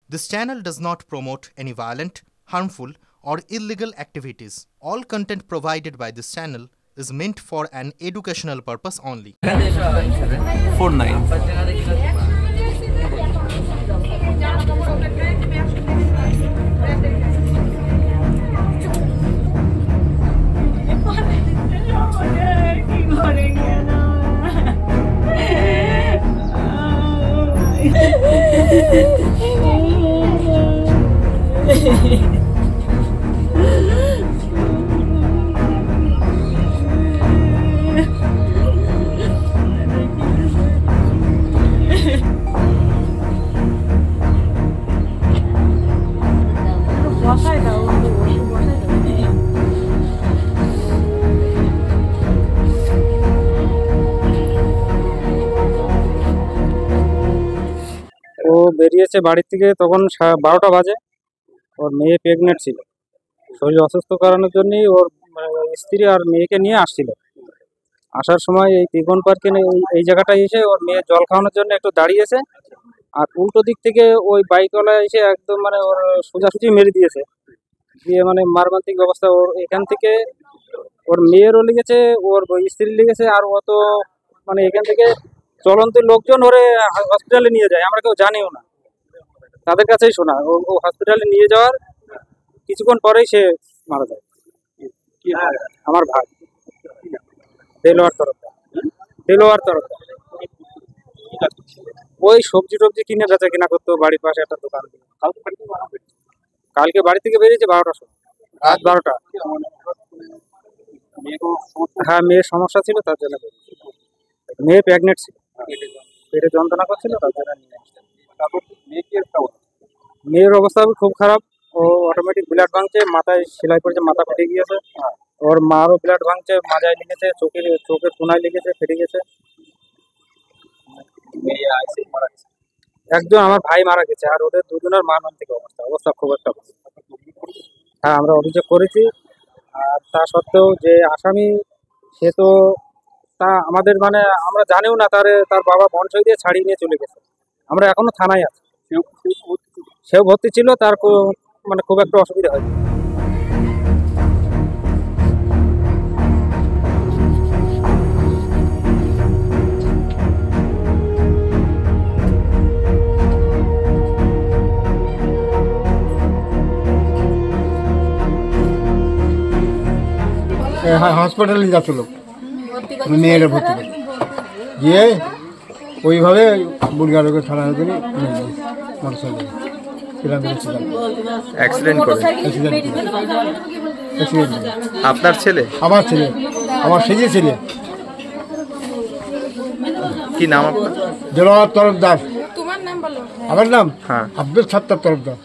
This channel does not promote any violent, harmful, or illegal activities. All content provided by this channel is meant for an educational purpose only. 49 ও বেরিয়েছে বাড়ি থেকে তখন 12টা বাজে। ওর মেয়ে pregnant ছিল, শরীর অসুস্থ কারণের জন্যই ওর স্ত্রী আর মেয়েকে নিয়ে আসছিল। আসার সময় এই তিগন পার্কে এই জায়গাটায় এসে ওর মেয়ে জল খাওয়ানোর জন্য একটু দাঁড়িয়েছে, আর উল্টো দিক থেকে ওই বাইকওয়ালা এসে একদম ওর সোজাসুজি মেরে দিয়েছে। দিয়ে মর্মান্তিক অবস্থা। ওর এখান থেকে ওর মেয়েরও লেগেছে, ওর স্ত্রীর লেগেছে, আর ও তো এখান থেকে চলন্ত লোকজন ওরে হসপিটালে নিয়ে যায়, আমরা কেউ জানিও না, তাদের কাছেই শোনা। ও হসপিটালে নিয়ে যাওয়ার কিছুক্ষণ পরেই সে মারা যায়। আমার ভাই দেলোয়ার তরফদার ওই সবজি টবজি কিনে বেচা কিনা করতো বাড়ির পাশে একটা দোকান। কালকে বাড়ি থেকে বেরিয়েছে 12টার সময়, রাত 12টা। হ্যাঁ, মেয়ের সমস্যা ছিল, তার জন্য মেয়ে প্রেগনেন্ট ছিল, পেটে যন্ত্রণা করছিল, তার জন্য নিয়ে আসছে। মেয়ের অবস্থা খুব খারাপ। ও অটোমেটিক ব্লাড ভাঙছে, মাথায় সেলাই করেছে, মাথা ফেটে গিয়েছে। ওর মারও ব্লাড ভাঙছে, মাজায় লেগেছে, চোখের কোনায় লেগেছে, ফেটে গেছে। একজন আমার ভাই মারা গেছে, আর ওদের দুজনের মর্মান্তিক অবস্থা খুব একটা। হ্যাঁ, আমরা অভিযোগ করেছি, আর তা সত্ত্বেও যে আসামি সে তো তা আমাদের আমরা জানিও না, তার বাবা বনসই দিয়ে ছাড়িয়ে নিয়ে চলে গেছে। আমরা এখনো থানায় আছি। সেও ভর্তি ছিল, তার খুব একটা অসুবিধা হয়নি। হ্যাঁ, হসপিটালে যাচ্ছিল মেয়েরা ভর্তি করে গিয়ে ওইভাবে বুড়িগাড়কে থানা করে মোটরসাইকেল অ্যাক্সিডেন্ট করে। আপনার ছেলে? আমার ছেলে, আমার সেজে ছেলে। কি নাম আপনার? দেলোয়ার তরফদার। তোমার নাম বলো। আমার নাম হ্যাঁ, আব্দুল সত্তার তরফদার।